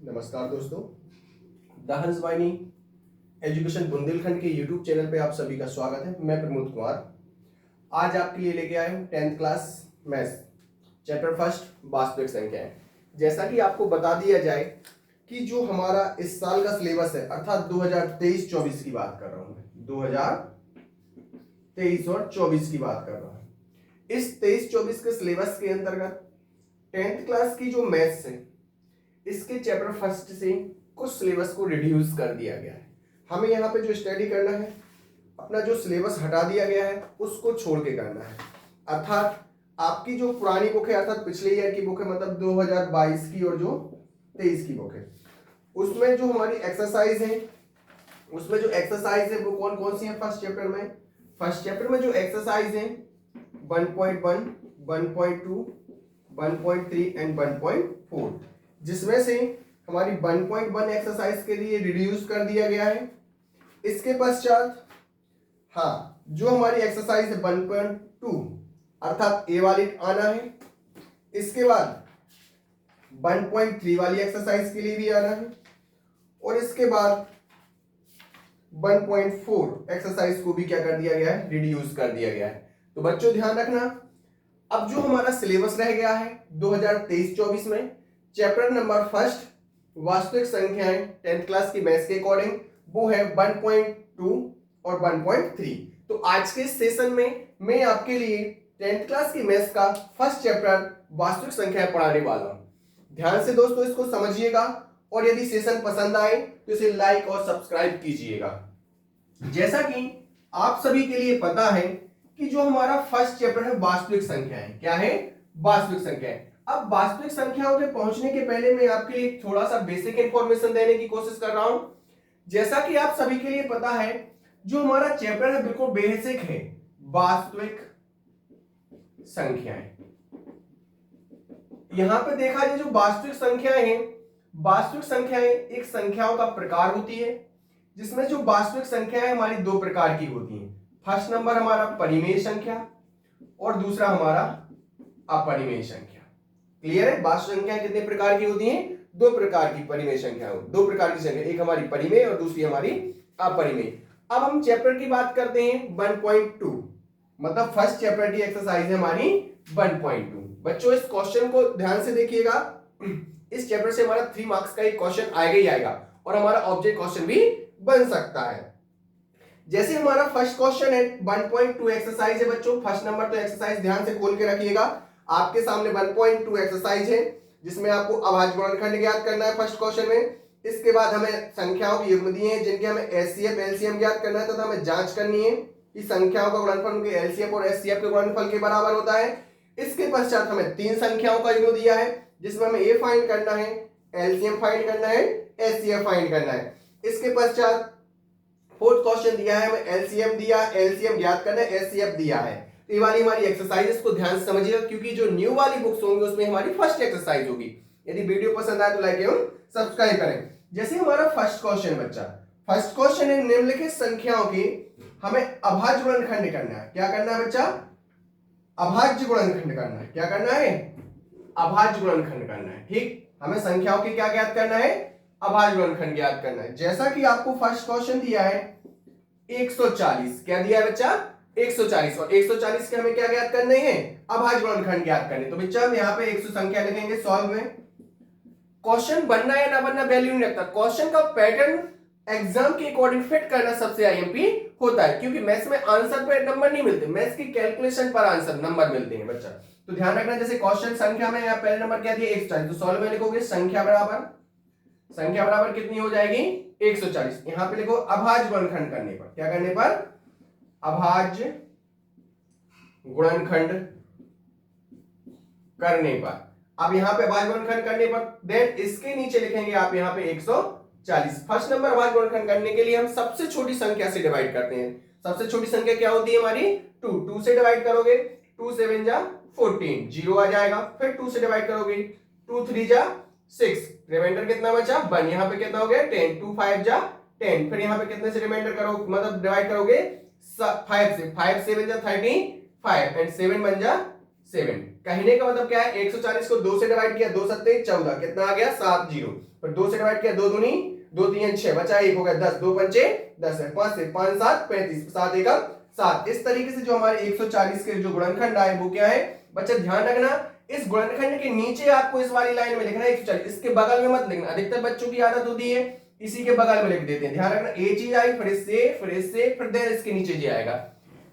नमस्कार दोस्तों, द हंस वाहिनी एजुकेशन बुंदेलखंड के यूट्यूब चैनल पे आप सभी का स्वागत है। मैं प्रमोद कुमार आज आपके लिए लेके आया हूँ 10th class maths chapter first वास्तविक संख्याएं। जैसा कि आपको बता दिया जाए कि जो हमारा इस साल का सिलेबस है अर्थात 2023-24 की बात कर रहा हूँ मैं, 2023 और 24 की बात कर रहा हूँ। इस 23-24 के सिलेबस के अंतर्गत 10th क्लास की जो मैथ्स है इसके चैप्टर फर्स्ट से कुछ सिलेबस को रिड्यूस कर दिया गया है। हमें यहाँ पे जो स्टडी करना है, अपना जो सिलेबस हटा दिया गया है उसको छोड़ के करना है। अर्थात आपकी जो पुरानी बुक है अर्थात पिछले ईयर की बुक है, मतलब 2022 की और जो 23 की बुक है, उसमें जो हमारी एक्सरसाइज है उसमें जो एक्सरसाइज है वो कौन कौन सी है। फर्स्ट चैप्टर में जो एक्सरसाइज है 1.1, 1.2, 1.3 एंड 1.4, जिसमें से हमारी 1.1 एक्सरसाइज के लिए रिड्यूस कर दिया गया है। इसके पश्चात जो हमारी एक्सरसाइज है 1.2 अर्थात ए वाली आना है। इसके बाद 1.3 वाली एक्सरसाइज के लिए भी आना है और इसके बाद 1.4 एक्सरसाइज को भी क्या कर दिया गया है, रिड्यूस कर दिया गया है। तो बच्चों ध्यान रखना, अब जो हमारा सिलेबस रह गया है 2023-24 में चैप्टर नंबर फर्स्ट वास्तविक संख्याएं 10th क्लास की मैथ्स के अकॉर्डिंग वो है 1.2 और 1.3। तो आज के सेशन में मैं आपके लिए 10th क्लास की मैथ्स का फर्स्ट चैप्टर वास्तविक संख्याएं पढ़ाने वाला हूं। ध्यान से दोस्तों इसको समझिएगा और यदि सेशन पसंद आए तो इसे लाइक और सब्सक्राइब कीजिएगा। जैसा कि आप सभी के लिए पता है कि जो हमारा फर्स्ट चैप्टर है वास्तविक संख्याएं, क्या है, वास्तविक संख्याएं। अब वास्तविक संख्याओं के पहुंचने के पहले मैं आपके लिए थोड़ा सा बेसिक इंफॉर्मेशन देने की कोशिश कर रहा हूं। जैसा कि आप सभी के लिए पता है जो हमारा चैप्टर है बिल्कुल बेसिक है, वास्तविक संख्याएं। यहां पे देखा जाए जो वास्तविक संख्याएं हैं, वास्तविक संख्याएं एक संख्याओं का प्रकार होती है जिसमें जो वास्तविक संख्याएं हमारी दो प्रकार की होती हैं। फर्स्ट नंबर हमारा परिमेय संख्या और दूसरा हमारा अपरिमेय संख्या। क्लियर है? वास्तविक संख्याएं कितने प्रकार की होती हैं? दो प्रकार की परिमेय संख्या, दो प्रकार की संख्या, एक हमारी परिमेय और दूसरी हमारी अपरिमेय। अब हम चैप्टर की बात करते हैं 1.2, मतलब फर्स्ट चैप्टर की एक्सरसाइज है हमारी 1.2। बच्चों इस क्वेश्चन को ध्यान से देखिएगा, इस चैप्टर से हमारा 3 मार्क्स का एक क्वेश्चन आएगा ही आएगा और हमारा ऑब्जेक्ट क्वेश्चन भी बन सकता है। जैसे हमारा फर्स्ट क्वेश्चन है 1.2 एक्सरसाइज है बच्चों। फर्स्ट नंबर तो एक्सरसाइज ध्यान से खोल के रखिएगा, आपके सामने 1.2 एक्सरसाइज है जिसमें आपको अभाज्य गुणनखंड ज्ञात करना है फर्स्ट क्वेश्चन में। इसके बाद हमें संख्याओं की युग्म दिए हैं जिनके हमें एचसीएफ एलसीएम ज्ञात करना है तथा हमें जांच करनी है कि संख्याओं का गुणनफल उनके एलसीएफ और एचसीएफ के गुणनफल के बराबर होता है। इसके पश्चात हमें 3 संख्याओं का युग्म दिया है जिसमें हमें ए फाइंड करना है, एलसीएम फाइंड करना है, एचसीएफ फाइंड करना है। इसके पश्चात फोर्थ क्वेश्चन दिया है, हमें एलसीएम दिया, एलसीएम ज्ञात करना है, एचसीएफ दिया है। ये वाली हमारी एक्सरसाइजेस को ध्यान से समझिएगा क्योंकि जो न्यू वाली बुक्स होंगी उसमें हमारी फर्स्ट एक्सरसाइज होगी। यदि वीडियो पसंद आए तो लाइक एवं सब्सक्राइब करें। जैसे हमारा फर्स्ट क्वेश्चन बच्चा, फर्स्ट क्वेश्चन है निम्नलिखित संख्याओं की हमें अभाज्य गुणनखंड करना है। क्या करना है बच्चा? अभाज्य गुणनखंड करना है। क्या करना है? अभाज्य गुणनखंड करना है। ठीक, हमें संख्याओं की क्या ज्ञात करना है? अभाज्य गुणनखंड ज्ञात करना है। जैसा कि आपको फर्स्ट क्वेश्चन दिया है 140, क्या दिया है बच्चा? 140, और 140 के हमें क्या ज्ञात करने हैं? अभाज्य गुणनखंड ज्ञात करने। तो बच्चा हम यहाँ पे 100 संख्या लिखेंगे सॉल्व में। क्वेश्चन बनना या ना बनना वैल्यू नहीं रखता, क्वेश्चन का पैटर्न एग्जाम के अकॉर्डिंग फिट करना सबसे आईएमपी होता है क्योंकि मैथ्स में आंसर पे नंबर नहीं मिलते, मैथ्स की कैलकुलेशन पर आंसर नंबर मिलते हैं बच्चा। तो ध्यान रखना, जैसे क्वेश्चन संख्या में यहाँ पहले नंबर क्या दिया 140, तो सॉल्व में लिखोगे संख्या बराबर कितनी हो जाएगी 140। यहाँ पे लिखो अभाज्य गुणनखंड करने पर, क्या करने पर? अभाज्य गुणनखंड करने पर। अब यहाँ पे अभाज्य गुणनखंड करने पर देन इसके नीचे लिखेंगे आप यहाँ पे 140। फर्स्ट नंबर अभाज्य गुणनखंड करने के लिए हम सबसे छोटी संख्या से डिवाइड करते हैं। सबसे छोटी संख्या क्या होती है हमारी? 2 से डिवाइड करोगे 2 7 जा 14, 0 आ जाएगा। फिर 2 से डिवाइड करोगे 2 3 जा 6, रिमाइंडर कितना बचा 1। यहाँ पे कितना हो गया 10, 2 5 जा 10। फिर यहाँ पे कितने से रिमाइंडर करो, मतलब डिवाइड करोगे 5 से, 5 7 जा 35 एंड 7 बन जा 7। कहने का मतलब क्या है, 140 को 2 से डिवाइड किया, 2 सत्ते 14, कितना आ गया 7 0, फिर 2 से डिवाइड किया, 2 दूनी 2 3 6, बचा 1, हो गया 10, 2 पंचे 10 है, 5 से 5 7 35, 7 एकम 7। इस तरीके से जो हमारे 140 के जो गुणनखंड आए वो क्या है बच्चा, ध्यान रखना इस गुणनखंड के नीचे आपको इस वाली लाइन में लिखना है 140, इसके बगल में मत लिखना। अधिकतर बच्चों की आदत होती है इसी के बगल में लिख देते हैं। ध्यान रखना ये चीज आई, फिर इससे फिर देर इसके नीचे जी आएगा।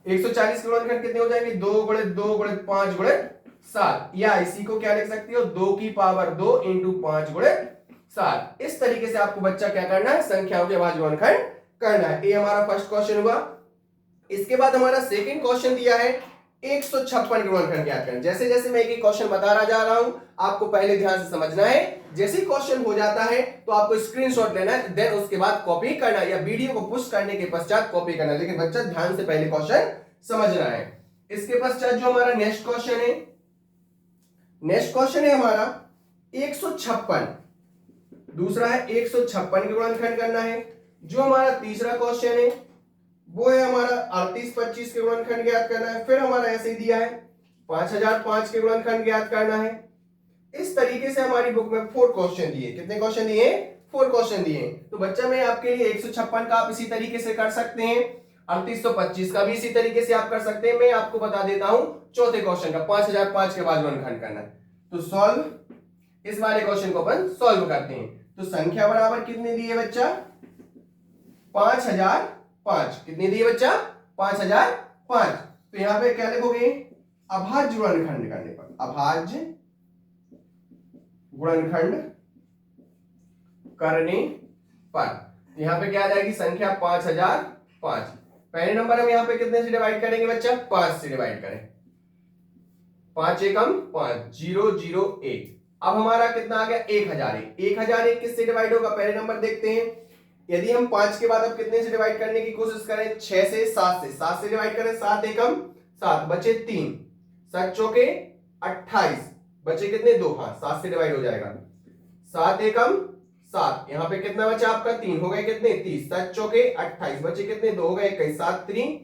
140 के गुणनखंड कितने हो जाएंगे, 2 गुणित 2 गुणित 5 गुणित 7, या इसी को क्या लिख सकते हो 2 की पावर 2 इंटू 5 गुणित 7। इस तरीके से आपको बच्चा क्या करना है, संख्याओं के अभाज्य गुणनखंड करना है। ये हमारा फर्स्ट क्वेश्चन हुआ। इसके बाद हमारा सेकंड क्वेश्चन दिया है 156 के गुणनखंड ज्ञात करें। जैसे जैसे मैं एक क्वेश्चन बता रहा जा रहा हूं, आपको पहले ध्यान से समझना है। जैसे क्वेश्चन हो जाता है तो आपको स्क्रीनशॉट लेना है, देन उसके बाद कॉपी करना या वीडियो को पुश करने के पश्चात कॉपी करना, लेकिन बच्चा ध्यान से पहले क्वेश्चन समझना है। इसके पश्चात जो हमारा नेक्स्ट क्वेश्चन है हमारा 156, दूसरा है 156 के गुणनखंड करना है। जो हमारा तीसरा क्वेश्चन है वो है हमारा 3825 के गुणनखंड ज्ञात करना है। फिर हमारा ऐसे दिया है 5005 के गुणनखंड ज्ञात करना है। इस तरीके से हमारी बुक में 4 क्वेश्चन दिए। कितने क्वेश्चन दिए, 4 क्वेश्चन दिए। तो बच्चा मैं आपके लिए 156 का आप इसी तरीके से कर सकते हैं, 3825 का भी इसी तरीके से आप कर सकते हैं। मैं आपको बता देता हूं चौथे क्वेश्चन का 5005 के बाद गुणनखंड करना है। तो सॉल्व, इस वाले क्वेश्चन को अपन सॉल्व करते हैं। तो संख्या बराबर कितनी दी है बच्चा, 5005। कितनी दी है बच्चा, 5005। तो यहां पे क्या लिखोगे, अभाज्य गुणनखंड करने पर, अभाज्य गुणनखंड करने पर यहां पे क्या आ जाएगी संख्या 5005। पहले नंबर हम यहां पे कितने से डिवाइड करेंगे बच्चा, 5 से डिवाइड करें, 5 एकम 5, 0 0 1। अब हमारा कितना आ गया 1001। 1001 किससे डिवाइड होगा, पहले नंबर देखते हैं। यदि हम 5 के बाद अब कितने से डिवाइड करने की कोशिश करें, 6 से 7 से डिवाइड करें, 7 एकम 7, बचे 3, 7 चौके 28, बचे कितने 2, हाँ 7 से डिवाइड हो जाएगा, 7 एकम 7। यहां पे कितना बचा आपका 3, हो गए कितने 30, 7 चौके 28, बचे कितने 2, हो गए 21, 7 3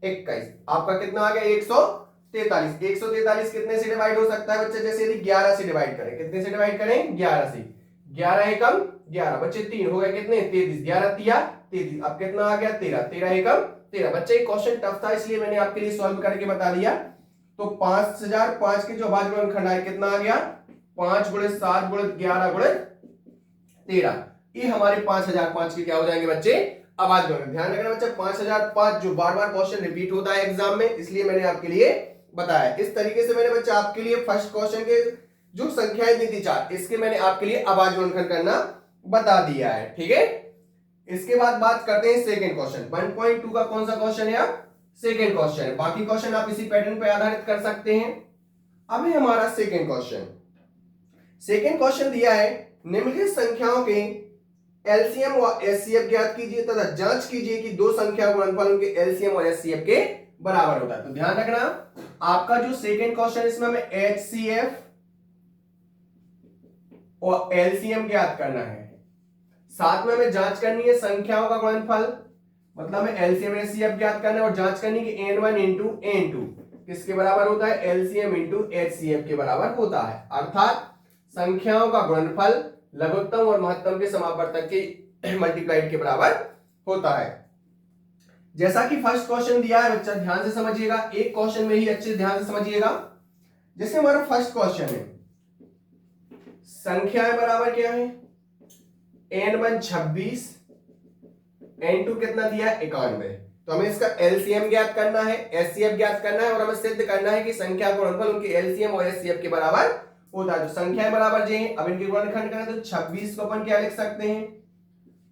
21। आपका कितना आ गया 143। 143 कितने से डिवाइड हो सकता है बच्चे, जैसे यदि 11 से डिवाइड करें, कितने से डिवाइड करें 11 से, 11 एकम 11, बच्चे 3, हो गए कितने 33, 11 तिया 33। अब कितना आ गया 13, 13 एकम 13। बच्चे क्वेश्चन टफ था इसलिए मैंने आपके लिए सॉल्व करके बता दिया। तो 5005 के जो अभाज्य गुणनखंड आए कितना आ गया, 5 गुणित 7 गुणित 11 गुणित 13। ये हमारे 5005 के क्या हो जाएंगे बच्चे, अभाज्य गुणनखंड। ध्यान रखना बच्चा 5005 जो बार बार क्वेश्चन रिपीट होता है एग्जाम में, इसलिए मैंने आपके लिए बताया। इस तरीके से मैंने बच्चा आपके लिए फर्स्ट क्वेश्चन के जो संख्याएं दी थी 4, इसके मैंने आपके लिए अभाज्य गुणनखंड करना बता दिया है, ठीक है। इसके बाद बात करते हैं सेकंड क्वेश्चन। 1.2 का कौन सा क्वेश्चन है, आप सेकंड क्वेश्चन है। बाकी क्वेश्चन आप इसी पैटर्न पर आधारित कर सकते हैं। अब है हमारा सेकंड क्वेश्चन। सेकंड क्वेश्चन दिया है निम्नलिखित संख्याओं के एलसीएम व एचसीएफ ज्ञात कीजिए तथा जांच कीजिए कि दो संख्या गुणनफल उनके एलसीएम और एचसीएफ के बराबर होता है। तो ध्यान रखना आपका जो सेकंड क्वेश्चन इसमें हमें एचसीएफ और एलसीएम ज्ञात करना है, साथ में हमें जांच करनी है संख्याओं का गुणनफल, मतलब हमें एलसीएम एचसीएफ ज्ञात करना है और जांच करनी है कि n1 इंटू n2 किसके बराबर होता है, एलसीएम इंटू एचसीएफ के बराबर होता है। अर्थात संख्याओं का गुणनफल लघुत्तम और महत्तम के समापवर्तक के मल्टीप्लाइड के बराबर होता है। जैसा कि फर्स्ट क्वेश्चन दिया है बच्चा, ध्यान से समझिएगा, एक क्वेश्चन में ही अच्छे से ध्यान से समझिएगा। जैसे हमारा फर्स्ट क्वेश्चन है, संख्याएं बराबर क्या है, n1 26, n2 कितना दिया है 91। तो हमें इसका एलसीएम ज्ञात करना है, एचसीएफ ज्ञात करना है और हमें सिद्ध करना है कि संख्या का गुणनफल उनके एलसीएम और एचसीएफ के बराबर होता है। तो संख्याएं बराबर जी, अब इनके गुणनखंड करें तो 26 को अपन क्या लिख सकते हैं,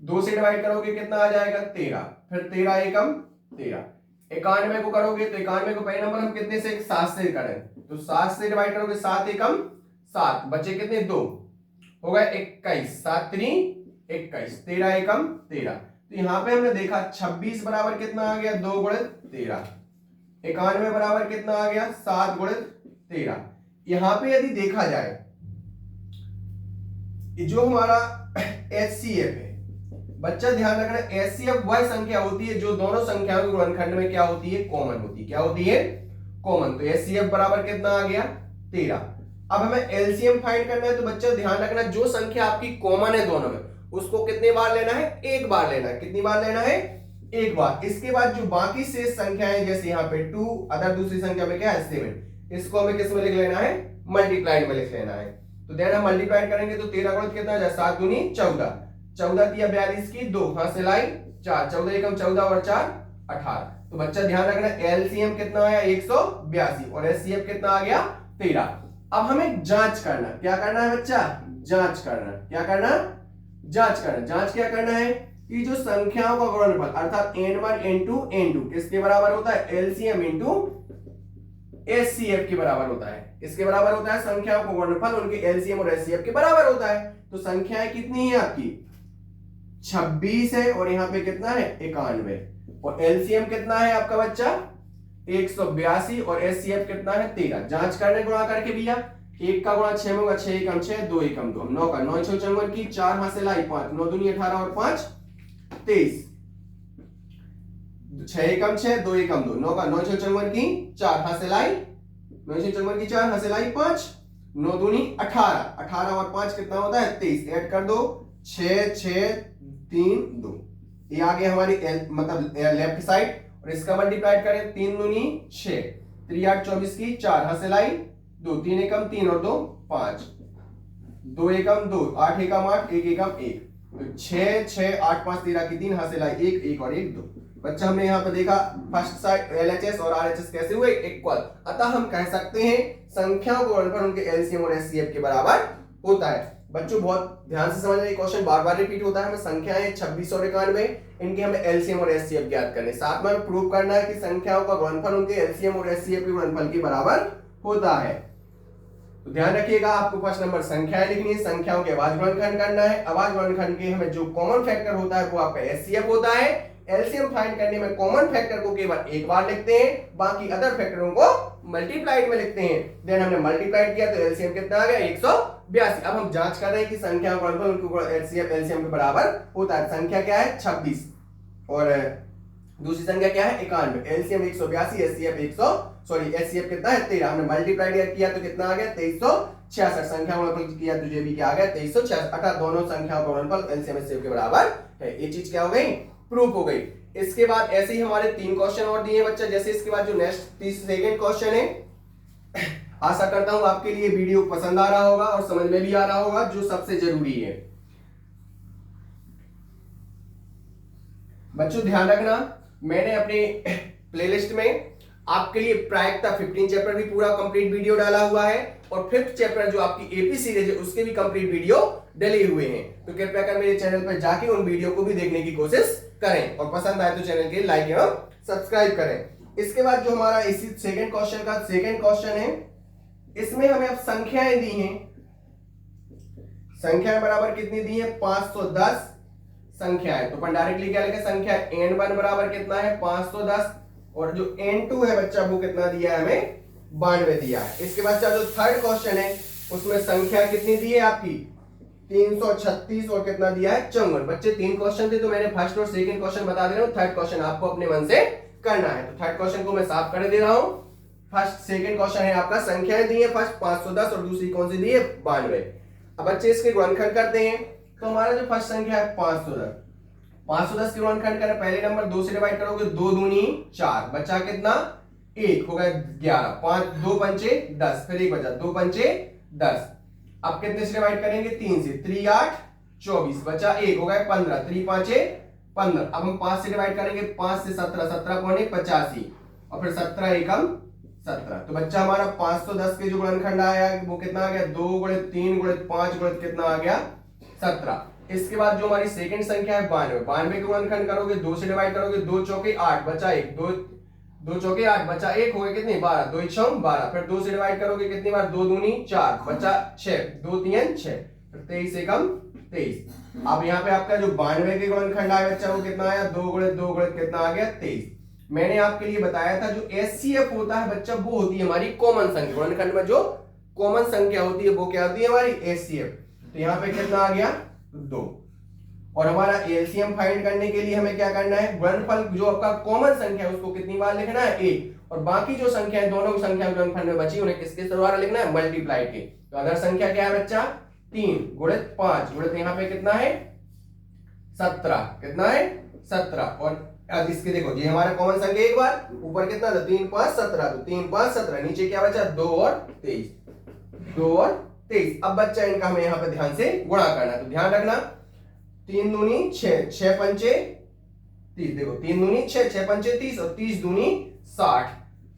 2 से डिवाइड करोगे कितना आ जाएगा 13, फिर 13 एकम 13। 91 को करोगे तो 91 को पहले नंबर हम कितने से 7 से करें, तो 7 से डिवाइड करोगे 7 एकम 7, बचे कितने 2, हो गए 21, 7 3 21, 13 एकम 13। तो यहां पे हमने देखा 26 बराबर कितना आ गया 2 गुणित 13, 91 बराबर कितना आ गया 7 गुणित 13। यहां पे यदि देखा जाए जो हमारा एचसीएफ है, बच्चा ध्यान रखना एचसीएफ वह संख्या होती है जो दोनों संख्याओं के गुणनखंड में क्या होती है, कॉमन होती है। क्या होती है, कॉमन, तो HCF बराबर कितना आ गया 13। अब हमें एलसीएम फाइंड करना है, तो बच्चा ध्यान रखना जो संख्या आपकी कॉमन है दोनों में उसको कितने बार लेना है, एक बार लेना है। कितनी बार लेना है, एक बार। इसके बाद जो बाकी शेष संख्याएं जैसे यहाँ पे 2, अदर दूसरी संख्या में क्या है 7, इसको हमें किस में लिख लेना है, मल्टीप्लाइड में लिख लेना है। तो देन हम मल्टीप्लाइड करेंगे तो 13 गुणित कितना आ जाए 7 दूनी 14, 14 तिया 42 की 2 हाथ से लाई 4, 14 एकम 14 और 4 18। तो बच्चा ध्यान रखना एलसीएम कितना आया 182 और एचसीएफ कितना आ गया 13। अब हमें जांच करना, क्या करना है बच्चा, जांच करना। क्या करना, जांच करना। जांच क्या करना है कि जो संख्याओं का गुणनफल अर्थात n1 n2 n2 किसके बराबर होता है, एलसीएम इनटू एचसीएफ के बराबर होता है। इसके बराबर होता है संख्याओं का गुणनफल उनके एलसीएम और एचसीएफ के बराबर होता है। तो संख्याएं कितनी है आपकी 26 है और यहाँ पे कितना है 91 और एलसीएम कितना है आपका बच्चा 182 और एचसीएफ कितना है 13। जांच करने गुणा करके भैया 1 का गुणा 6 में होगा 6 एकम 6 2 एकम 2 9 का 9 6 54 की 4 हाथ से लाई 5 9 दूनी 18 और 5 23 6 एकम 6 2 एकम 2 9 का 9 6 54 की 4 हाथ से लाई 9 6 54 की 4 हाथ से लाई 5 9 दूनी 18 18 और 5 कितना होता है 23। ऐड कर दो 6 6 3 2, ये आ गया हमारी मतलब लेफ्ट साइड और इसका मल्टीप्लाई करें 3 दूनी 6 3 8 24 की 4 हाथ से लाई 2 3 एकम 3 और 2 5 2 एकम 2 8 एकम 8 1 एकम 1 तो 6 6 8 5 13 की 3 हाथ से लाई 1 1 और 1 2। बच्चा हमने यहाँ पे देखा फर्स्ट साइड एलएचएस और आरएचएस कैसे हुए इक्वल, अतः हम कह सकते हैं संख्याओं को गुणनफल उनके एलसीएम और एचसीएफ के बराबर होता है। बच्चों बहुत ध्यान से समझना, ये क्वेश्चन बार बार रिपीट होता है। हमें संख्याएं 26 और 91 इनके हमें एलसीएम और एचसीएफ ज्ञात करने, साथ में हमें प्रूव करना है कि संख्याओं का गुणनफल उनके एलसीएम और एचसीएफ के गुणनफल के बराबर होता है। तो ध्यान रखिएगा आपको फर्स्ट नंबर संख्याएं लिखनी है, संख्याओं के अभाज्य गुणनखंड करना है। अभाज्य गुणनखंड के हमें जो कॉमन फैक्टर होता है वो आपका एचसीएफ होता है। एलसीएम फाइंड करने में कॉमन फैक्टर को केवल एक बार लिखते हैं, बाकी अदर फैक्टरों को मल्टीप्लाइड में लिखते हैं। देन हमने मल्टीप्लाइड किया तो एलसीएम कितना आ गया 182। अब हम जांच कर रहे हैं कि संख्या का गुणनफल उनके एलसीएम के बराबर होता है। संख्या क्या है 26 और दूसरी संख्या क्या है 91, एलसीएम 182 एचसीएफ कितना है 13। हमने मल्टीप्लाइड किया तो कितना आ गया 2366। संख्या का गुणनफल किया तो ये भी क्या आ गया 2366, अर्थात दोनों संख्याओं का गुणनफल एलसीएम एचसीएफ के बराबर है। ये चीज क्या हो गई, प्रूफ हो गई। इसके बाद ऐसे ही हमारे 3 क्वेश्चन और दिए बच्चा। जैसे इसके बाद जो नेक्स्ट सेकंड क्वेश्चन है, आशा करता हूं आपके लिए वीडियो पसंद आ रहा होगा और समझ में भी आ रहा होगा, जो सबसे जरूरी है। बच्चों ध्यान रखना, मैंने अपने प्लेलिस्ट में आपके लिए प्रायिकता 15 चैप्टर भी पूरा कंप्लीट वीडियो डाला हुआ है और 5th चैप्टर जो आपकी एपी सीरीज है उसके भी कंप्लीट वीडियो डले हुए हैं। तो कृपया कर मेरे चैनल पर जाके उन वीडियो को भी देखने की कोशिश करें और पसंद आए तो चैनल के लाइक एवं सब्सक्राइब करें। इसके बाद जो हमारा इसी सेकंड क्वेश्चन का सेकंड क्वेश्चन है, इसमें हमें अब संख्याएं दी हैं। संख्याएं बराबर कितनी दी है 510 संख्याएं। तो अपन डायरेक्टली क्या लिखे, संख्या n1 बराबर कितना है 510 और जो n2 है बच्चा वो कितना दिया है हमें 92 दिया है। इसके बाद जो थर्ड क्वेश्चन है उसमें संख्या कितनी दी है आपकी 336 और कितना दिया है 54। बच्चे 3 क्वेश्चन थे तो मैंने फर्स्ट और सेकंड क्वेश्चन बता दे रहा हूं, थर्ड क्वेश्चन आपको अपने मन से करना है। तो थर्ड क्वेश्चन को मैं साफ कर दे रहा हूं। फर्स्ट सेकंड क्वेश्चन है आपका संख्याएं दी है, फर्स्ट 510 और दूसरी कौन सी दी है 92। अब बच्चे इसके गुणनखंड करते हैं तो हमारा जो फर्स्ट संख्या है 510 के गुणनखंड करें, पहले नंबर 2 से डिवाइड करोगे 2 दूनी 4, बचा कितना 1 हो गया 11, 5 2 पंचे 10, फिर 1 बचा 2 पंचे 10। अब कितने से डिवाइड करेंगे 3 से, 3 8 24 बचा 1 हो गया 15, 3 5 15। अब हम 5 से डिवाइड करेंगे 5 से 17, 17 पौने 85 और फिर 17 एकम 17। तो बच्चा हमारा 510 के जो गुणनखंड आया वो कितना आ गया 2 गुणित 3 गुणित 5 गुणित कितना आ गया 17। इसके बाद जो हमारी सेकंड संख्या है 92 के गुणनखंड करोगे 2 से डिवाइड करोगे 2 चौके 8 बचा 1, 2 चौके 8 बचा 1 हो गया कितने 12, 2 6 12, फिर 2 से डिवाइड करोगे कितनी बार 2 दूनी 4 बचा 6, 2 3 6, फिर 23 एकम 23। अब यहाँ पे आपका जो 92 के गुणनखंड आया बच्चा वो कितना आया 2 गुणित 2 गुणित कितना आ गया 23। मैंने आपके लिए बताया था जो एचसीएफ होता है बच्चा वो होती है हमारी कॉमन संख्या। गुणनखंड में जो कॉमन संख्या होती है वो क्या होती है हमारी एचसीएफ। तो यहाँ पे कितना आ गया 2 और हमारा एलसीएम फाइंड करने के लिए हमें क्या करना है गुणनफल जो आपका कॉमन संख्या है उसको कितनी बार लिखना है 1 और बाकी जो संख्याएं दोनों संख्या गुणनफल में बची उन्हें किसके द्वारा लिखना है, मल्टीप्लाई के। तो अदर संख्या क्या है बच्चा, 3 गुणित 5 गुणित यहाँ पे कितना है 17, कितना है 17। और अब इसके देखो ये हमारा कॉमन संख्या, एक बार ऊपर कितना था 3 5 17, तो 3 5 17, नीचे क्या बचा 2 और 23, 2 और 23। अब बच्चा इनका हमें यहाँ पे ध्यान से गुणा करना है, तो ध्यान रखना 3 दूनी 6, 6 पंचे 30, देखो 3 दूनी 6, 6 पंचे 30 और 30 दूनी 60,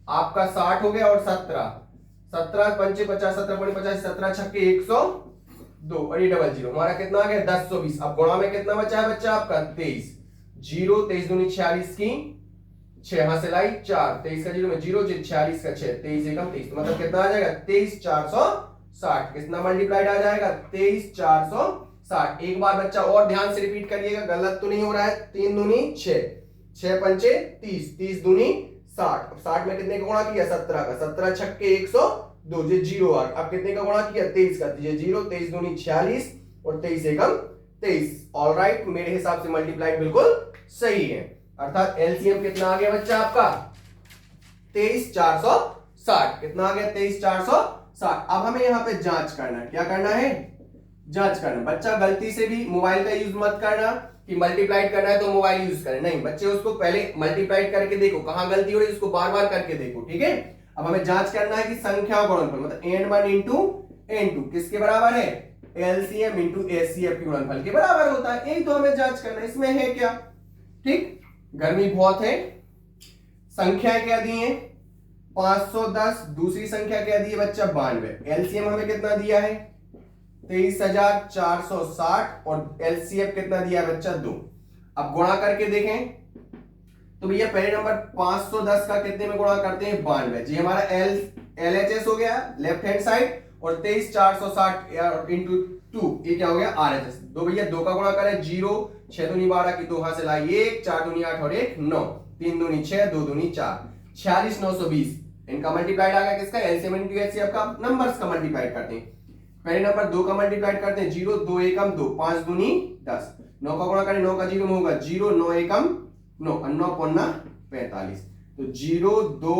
आपका 60 हो गया। और 17, 17 पंचे 50, 17 पंचे 50, 17 छक्के 102 और ये डबल जीरो, हमारा कितना आ गया 1020। अब गुणा में कितना बचा है बच्चा आपका 23, 0 23 दूनी 46 की 6 यहां से लाई 4, 23 का 0 में 0, 46 का 6, 23 एकम 23, तो मतलब कितना आ जाएगा 23 460। कितना मल्टीप्लाइड आ जाएगा 23 460। एक बार बच्चा और ध्यान से रिपीट करिएगा, गलत तो नहीं हो रहा है। 3 दूनी 6, 6 पंचे 30, 30 दूनी 60, अब 60 में कितने का गुणा किया 17 का, 17 छक्के 102, ये 0 आ। अब कितने का गुणा किया 23 का, ये 0, 23 दूनी 46 और 23 एकम 23। ऑलराइट, मेरे हिसाब से मल्टीप्लाइड बिल्कुल सही है, अर्थात एलसीएम कितना आ गया बच्चा आपका 23 460। कितना आ गया 23 460। अब हमें यहाँ पे जांच करना है, क्या करना है जांच करना। बच्चा गलती से भी मोबाइल का यूज मत करना कि मल्टीप्लाइड करना है तो मोबाइल यूज करें, नहीं बच्चे उसको पहले मल्टीप्लाइड करके देखो, कहां गलती हो रही है उसको बार बार करके देखो, ठीक है। अब हमें जांच करना है कि संख्याओं का गुणनफल मतलब n1 इंटू n2 किसके बराबर है, एलसीएम इंटू एचसीएफ के गुणनफल के बराबर होता है। यही तो हमें जांच करना है, इसमें है क्या, ठीक। गर्मी बहुत है, संख्या क्या दी है 510, दूसरी संख्या क्या दी है बच्चा 92, एलसीएम हमें कितना दिया है 23,460 और एलसीएफ कितना दिया है बच्चा 2। अब गुणा करके देखें तो भैया पहले नंबर 510 का कितने में गुणा करते हैं 92, जी हमारा एलएचएस हो गया लेफ्ट हैंड साइड, और 23,460 इंटू 2 ये क्या हो गया आरएचएस। दो भैया 2 का गुणा करें 0, 6 दूनी 12 की 2 हां से लाई 1, 4 दूनी 8 और 1 9, 3 दूनी 6, 2 दूनी 4, 46,920। इनका मल्टीप्लाइड आ गया किसका, एलसीएम इंटू एचसीएफ का, नंबर्स का मल्टीप्लाइड करते हैं। पहले नंबर 2 का मल्टीप्लाइड करते हैं 0, 2 एकम 2, 5 दूनी 10, 9 का गुणा करें 9 का 0 में होगा 0, 9 एकम 9, 9 पन्ना 45, तो 0 2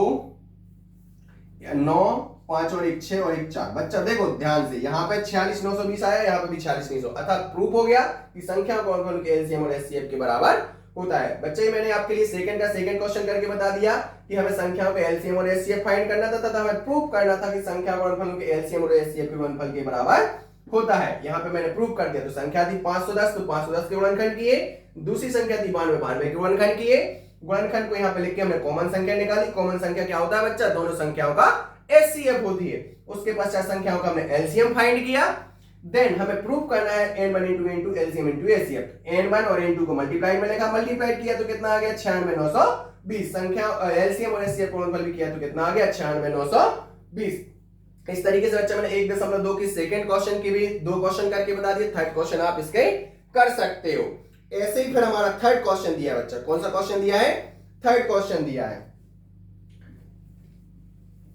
9 5 और 1 6 और 1 4। बच्चा देखो ध्यान से, यहाँ पे 46,920 आया, यहाँ पे भी 46,900, अर्थात प्रूफ हो गया कि संख्या गुणनफल के एलसीएम और एचसीएफ के बराबर होता है। बच्चे मैंने आपके लिए सेकंड क्वेश्चन करके बता दिया कि हमें संख्याओं के एलसीएम और एचसीएफ फाइंड करना था तथा हमें प्रूफ करना था कि संख्या गुणनफल के एलसीएम और एचसीएफ के गुणनफल के बराबर होता है। यहाँ पे मैंने प्रूफ कर दिया, तो संख्या थी 510, तो 510 के गुणनखंड किए, दूसरी संख्या थी 92, 92 के गुणनखंड किए, गुणनखंड को यहाँ पे लिख के हमने कॉमन संख्या निकाली। कॉमन संख्या क्या होता है बच्चा, दोनों संख्याओं का एचसीएफ होती है। उसके पश्चात संख्याओं का हमने एलसीएम फाइंड किया, देन हमें प्रूव करना है n1 into n2 LCM into HCF. n1 और n2 को मल्टीप्लाई में लिखा, मल्टीप्लाई किया तो कितना आ गया 96,920। संख्या एलसीएम और एचसीएफ को गुणनफल भी किया तो कितना आ गया 96,920। इस तरीके से बच्चा मैंने 1.2 की सेकंड क्वेश्चन की भी 2 क्वेश्चन करके बता दिए, थर्ड क्वेश्चन आप इसके कर सकते हो। ऐसे ही फिर हमारा थर्ड क्वेश्चन दिया है बच्चा, कौन सा क्वेश्चन दिया है, थर्ड क्वेश्चन दिया है।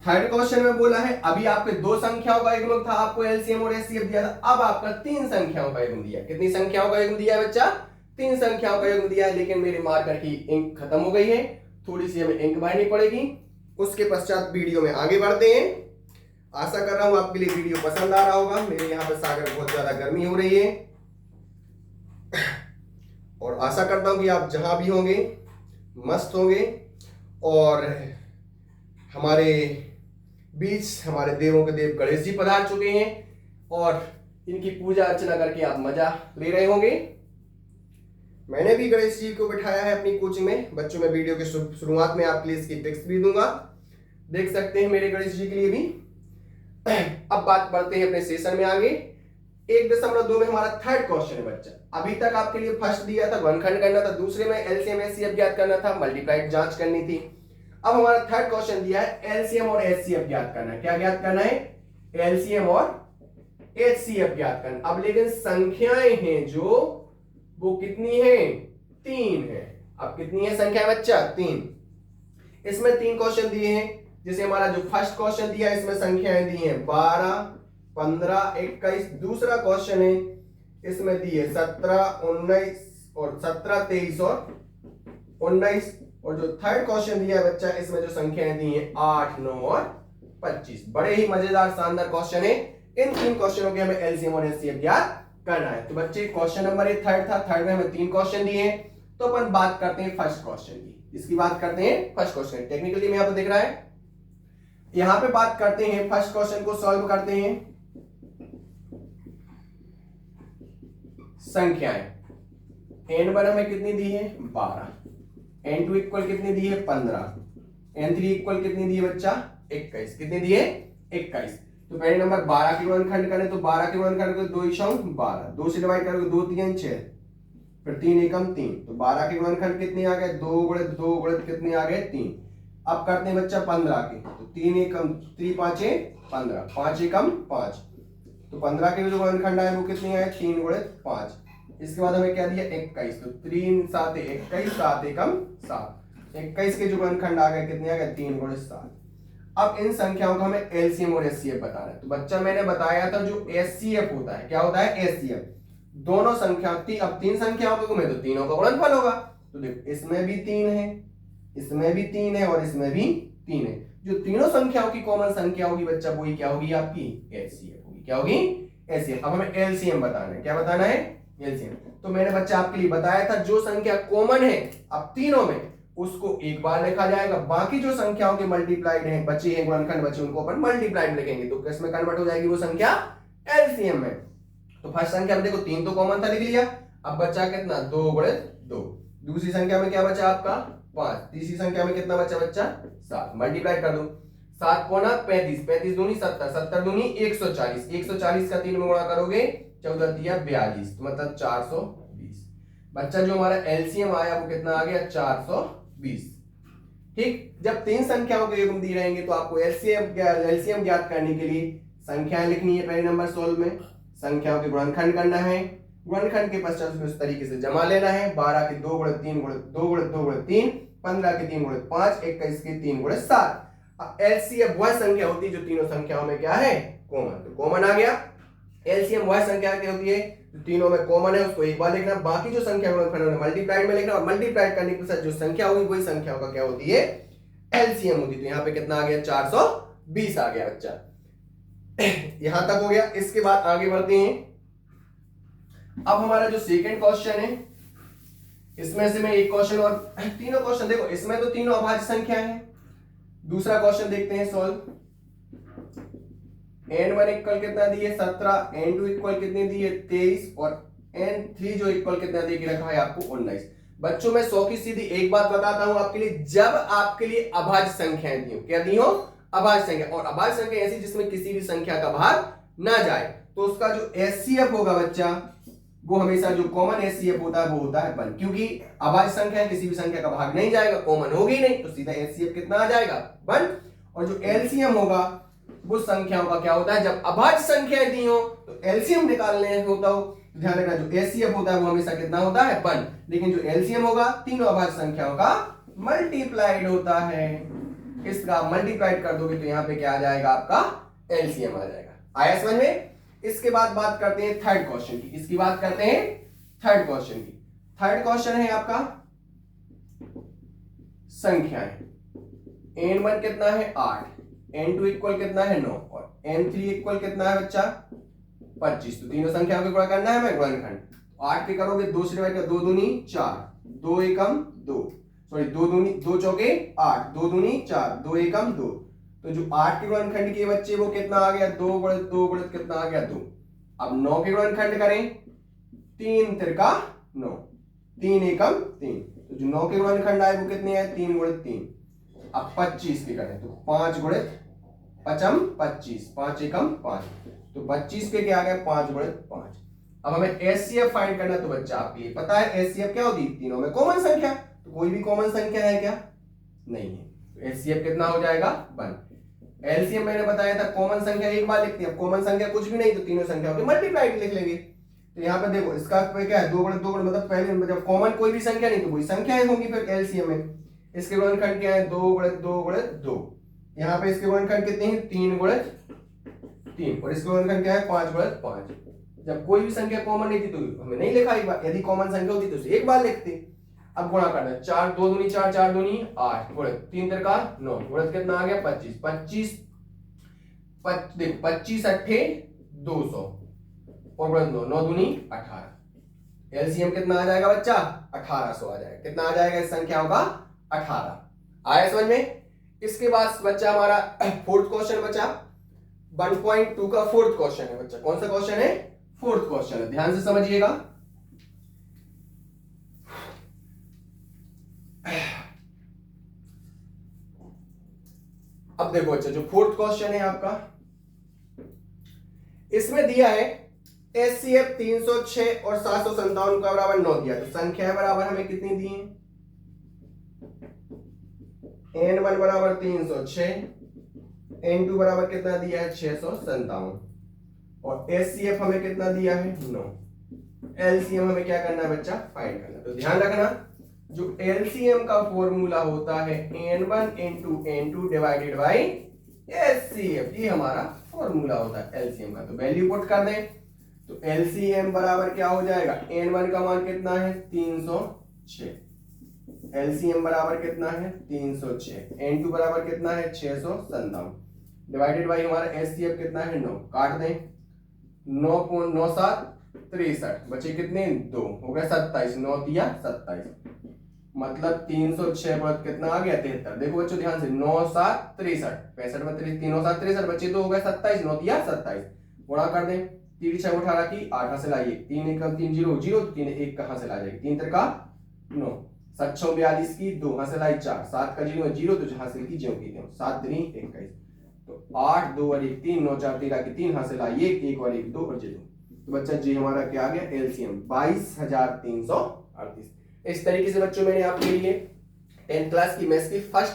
थर्ड क्वेश्चन में बोला है अभी आपके 2 संख्याओं का युग्म था, आपको एलसीएम और एचसीएफ दिया था, अब आपका 3 संख्याओं का युग्म दिया। कितनी संख्याओं का युग्म दिया है बच्चा, 3 संख्याओं का युग्म दिया है। लेकिन मेरे मार्कर की इंक खत्म हो गई है, थोड़ी सी हमें इंक भरनी पड़ेगी। उसके पश्चात वीडियो में आगे बढ़ते हैं। आशा कर रहा हूं आपके लिए वीडियो पसंद आ रहा होगा। मेरे यहाँ पे सागर बहुत ज्यादा गर्मी हो रही है और आशा करता हूं कि आप जहां भी होंगे मस्त होंगे। और हमारे बीच हमारे देवों के देव गणेश जी पधार चुके हैं और इनकी पूजा अर्चना करके आप मजा ले रहे होंगे। मैंने भी गणेश जी को बिठाया है अपनी कोचिंग में। बच्चों में वीडियो के शुरुआत में आपके लिए इसकी टिप्स भी दूंगा, देख सकते हैं मेरे गणेश जी के लिए भी। अब बात बढ़ते हैं अपने सेशन में आगे। 1.2 में हमारा थर्ड क्वेश्चन है बच्चा। अभी तक आपके लिए फर्स्ट दिया था गुणनखंड करना था, दूसरे में एलसीएम एचसीएफ ज्ञात करना था, मल्टीप्लाइड जांच करनी थी। अब हमारा थर्ड क्वेश्चन दिया है एलसीएम और एचसीएफ ज्ञात करना है। क्या ज्ञात करना है, एलसीएम और एचसीएफ ज्ञात करना। अब लेकिन संख्याएं हैं जो वो कितनी है, 3 है। अब कितनी है संख्या बच्चा, 3। इसमें 3 क्वेश्चन दिए हैं। जैसे हमारा जो फर्स्ट क्वेश्चन दिया है इसमें संख्याएं दी हैं 12, 15, 21। दूसरा क्वेश्चन है इसमें दी है 17, 19 और 17, 23 और 19 और जो थर्ड क्वेश्चन दिया है बच्चा, इसमें जो संख्याएं दी हैं 8, 9 और 25। बड़े ही मजेदार शानदार क्वेश्चन है। इन 3 क्वेश्चनों के हमें एलसीएम और एचसीएफ ज्ञात करना है। तो बच्चे क्वेश्चन नंबर ये थर्ड था, थर्ड में हमें 3 क्वेश्चन दिए हैं। तो अपन बात करते हैं फर्स्ट क्वेश्चन की। इसकी बात करते हैं फर्स्ट क्वेश्चन, टेक्निकली में आपको दिख रहा है। यहां पे बात करते हैं फर्स्ट क्वेश्चन को सॉल्व करते हैं। संख्याएं n1 हमें कितनी दी है 12, n2 इक्वल कितनी दी है 15, n3 इक्वल कितनी दी है बच्चा 21। कितनी दी है 21। तो पहले नंबर 12 के गुणनखंड करें तो 12 के गुणनखंड को 2 * 12, 2 से डिवाइड करोगे 2 3 6, फिर 3 एकम 3। तो 12 के गुणनखंड कितने आ गए 2 × 2 × कितने आ गए 3। अब करते हैं बच्चा 15 के, तो 3 एकम 3 5 15, 5 एकम 5। तो 15 के जो गुणनखंड आए वो कितने आए 3 × 5। इसके बाद हमें क्या दिया 21, तो 3 7 21, 7 एकम 7। 21 के जो गुणनखंड आ गए कितने आ गए 3 × 7। अब इन संख्याओं का हमें एलसीएम और एचसीएफ बताना है। तो बच्चा मैंने बताया था जो एचसीएफ होता है, क्या होता है एचसीएफ, दोनों संख्या अब 3 संख्याओं को घुमे तो तीनों का गुणनफल होगा। तो देखो इसमें भी 3 है, इसमें भी 3 है और इसमें भी 3 है। जो तीनों संख्याओं की कॉमन संख्या होगी बच्चा वही क्या होगी आपकी एचसीएफ होगी। क्या होगी एचसीएफ। अब हमें एलसीएम बताना है। क्या बताना है एलसीएम। तो मैंने बच्चा आपके लिए बताया था जो संख्या कॉमन है अब तीनों में उसको एक बार लिखा जाएगा, बाकी जो संख्याओं के मल्टीप्लाइड हैं बचे हैं गुणनखंड बचे उनको अपन मल्टीप्लाइड लिखेंगे। तो किसमें कन्वर्ट हो जाएगी वो संख्या एलसीएम में। तो फर्स्ट संख्या में देखो 3 तो कॉमन था लिख लिया। अब बचा कितना 2 × 2। दूसरी संख्या में क्या बचा आपका 5। तीसरी संख्या में कितना बचा बच्चा 7। मल्टीप्लाई कर दो 7 × 35, 35 दूनी 70, 70 दूनी 140, 140 का 3 में गुणा करोगे 14 × 3 42, तो मतलब 420। बच्चा जो हमारा एलसीएम आया वो कितना आ गया 420। ठीक, जब 3 संख्याओं के योग दी रहेंगे तो आपको एलसीएम ज्ञात करने के लिए संख्याएं लिखनी है। पहले नंबर 16 में संख्याओं के गुणनखंड करना है, गुणनखंड के पश्चात उसमें उस तरीके से जमा लेना है। 12 के 2 × 3 × 2 × 2 × 3, 15 के 3 × 5, 21 के 3 × 7। एलसीएम वह संख्या होती है जो तीनों संख्याओं में क्या है कॉमन। तो कॉमन आ गया। एलसीएम वह संख्या क्या होती है जो तीनों में कॉमन है उसको एक बार लिखना, बाकी जो संख्या मल्टीप्लाइड में लिखना और मल्टीप्लाइड करने के साथ जो संख्या होगी वही संख्याओं का क्या होती है एलसीएम होती है। तो यहाँ पे कितना आ गया 420 आ गया बच्चा। यहां तक हो गया। इसके बाद आगे बढ़ते हैं। अब हमारा जो सेकंड क्वेश्चन है इसमें से मैं एक क्वेश्चन और तीनों क्वेश्चन देखो इसमें तो तीनों अभाज्य संख्या है। दूसरा क्वेश्चन देखते हैं सॉल्व। n1 इक्वल कितना दी है 17, n2 इक्वल कितनी दी है 23 और n3 जो इक्वल कितना दे के रखा है आपको 19। बच्चों में 100 की सीधी एक बात बताता हूं आपके लिए, जब आपके लिए अभाज्य संख्याएं दी हो, क्या दी हो अभाज्य संख्या, और अभाज्य संख्या ऐसी जिसमें किसी भी संख्या का भाग ना जाए, तो उसका जो एचसीएफ होगा बच्चा वो हमेशा जो कॉमन एचसीएफ होता है वो होता है 1, क्योंकि अभाज्य संख्या किसी भी संख्या का भाग नहीं जाएगा, कॉमन होगी नहीं, तो सीधा एचसीएफ कितना आ जाएगा 1। और जो एलसीएम होगा वो संख्याओं का क्या होता है, जब अभाज्य संख्याएं दी हो तो एलसीएम निकालने होता हो, ध्यान रखना जो एचसीएफ होता है वो हमेशा कितना होता है 1, लेकिन जो एलसीएम होगा तीनों अभाज्य संख्याओं का मल्टीप्लाइड होता है। इसका मल्टीप्लाइड कर दोगे तो यहाँ पे क्या आ जाएगा आपका एलसीएम आ जाएगा। आया समझ में। इसके बाद बात करते हैं थर्ड क्वेश्चन की। इसकी बात करते हैं थर्ड क्वेश्चन की। थर्ड क्वेश्चन है आपका संख्याएं। n1 कितना है 8, n2 इक्वल कितना है 9 और n3 इक्वल कितना है बच्चा 25। तो तीनों संख्याओं को गुणा करना है हमें गुणनखंड। 8 के करोगे 2 से डिवाइड कर 2 दूनी 4, 2 एकम 2, सॉरी 2 दूनी 2 चौके 8, 2 दूनी 4, 2 एकम 2। तो जो 8 के गुणनखंड के बच्चे वो कितना आ गया 2 × 2 × कितना आ गया 2। अब 9 के गुणनखंड करें 3 तिरका 9, 3 एकम 3। तो जो 9 के गुणनखंड आए वो कितने आए 3 × 3। अब 25 के करें तो 5 × 25, 5 एकम 5। तो 25 के क्या आ गया 5 × 5। अब हमें एचसीएफ फाइंड करना, तो बच्चा आपके लिए पता है एचसीएफ क्या होती है तीनों में कॉमन संख्या। तो कोई भी कॉमन संख्या है क्या नहीं है, तो एचसीएफ कितना हो जाएगा 1। एलसीएम मैंने बताया था कॉमन संख्या एक बार लिखते हैं, कॉमन संख्या कुछ भी नहीं तो तीनों संख्याओं के मल्टीप्लाइड लिख लेंगे। तो यहाँ पे देखो इसका क्या है 2 × 2 × मतलब पहले जब कॉमन कोई भी संख्या नहीं तो वही संख्याएं होंगी फिर एलसीएम में। इसके गुणनखंड क्या है 2 × 2 × 2। यहाँ पे इसके गुणनखंड कितने हैं 3 × 3 और इसके गुणनखंड क्या है 5 × 5। जब कोई भी संख्या कॉमन नहीं थी तो हमें नहीं लिखा एक बार, यदि कॉमन संख्या होती तो एक बार लिखते। अब गुणा करना है, 4 2 दूनी 4, 4 दूनी 8, गुणित 3 तिरका 9, गुणित कितना आ गया 25, 25 अट्ठे 200 और गुणित 9, 9 दूनी 18। एलसीएम कितना आ जाएगा बच्चा? 1800 आ जाएगा। कितना आ जाएगा इस संख्याओं का? 18। आया समझ में? इसके बाद बच्चा हमारा फोर्थ क्वेश्चन बचा 1.2 का फोर्थ क्वेश्चन है बच्चा। कौन सा क्वेश्चन है? फोर्थ क्वेश्चन है, ध्यान से समझिएगा। अब देखो बच्चा, जो फोर्थ क्वेश्चन है आपका, इसमें दिया है एचसीएफ 306 और 757 का बराबर 9 दिया। तो संख्या बराबर हमें कितनी दी है? N1 बराबर 306, N2 बराबर कितना दिया है? 657 और एचसीएफ हमें कितना दिया है? 9। एलसीएम हमें क्या करना है बच्चा? फाइंड करना। तो ध्यान रखना, जो एलसीएम का फॉर्मूला होता है N1 into N2 divided by HCF, ये हमारा फॉर्मूला होता है एलसीएम का। तो वैल्यू पुट कर दें तो एलसीएम बराबर क्या हो जाएगा? N1 का मान कितना है? 306, एलसीएम बराबर कितना है? 306, N2 बराबर कितना है? 657 डिवाइडेड बाई हमारा एचसीएफ कितना है? 9। काट दें, 9 7 63 बचे कितने? 2 हो गया 27, 9 दिया 27, मतलब 306 पर कितना आ गया? 73। देखो बच्चों ध्यान से, 9 7 63, 65 में 3 7 63 बचे, तो हो गया 27, 9 दिया 27। गुणा कर दें, 3 6 18 की 8 से लाइए, 3 1 3 0 0, 3 1 कहां से ला जाएगी? 3 3 का 9, 7 6 42 की 2 हां से लाई 4, 7 का 0 0, तो हासिल की ज्यों की 7 3 21, तो 8 2 और 1 3, 9 4 13 की 3 हासिल आई 1 और 1 2 और 2। तो बच्चा जी हमारा क्या आ गया? एलसीएम 22338। इस तरीके से बच्चों मैंने आपके लिए 10th क्लास की मैथ्स की फर्स्ट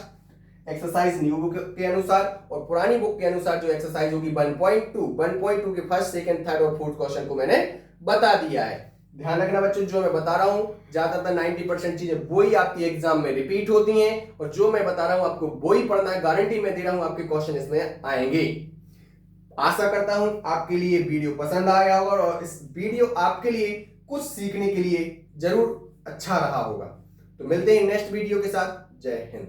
एक्सरसाइज न्यू बुक के अनुसार और पुरानी बुक के अनुसार जो एक्सरसाइज होगी 1.2 के फर्स्ट सेकंड थर्ड और फोर्थ क्वेश्चन को मैंने बता दिया है। ध्यान रखना बच्चों, जो मैं बता रहा हूं ज्यादातर 90% चीजें वही आपकी एग्जाम में रिपीट होती हैं और जो मैं बता रहा हूं आपको वही पढ़ना है। गारंटी मैं दे रहा हूं आपके क्वेश्चन इसमें आएंगे। आशा करता हूं आपके लिए वीडियो पसंद आया होगा और इस वीडियो आपके लिए कुछ सीखने के लिए जरूर अच्छा रहा होगा। तो मिलते हैं नेक्स्ट वीडियो के साथ। जय हिंद।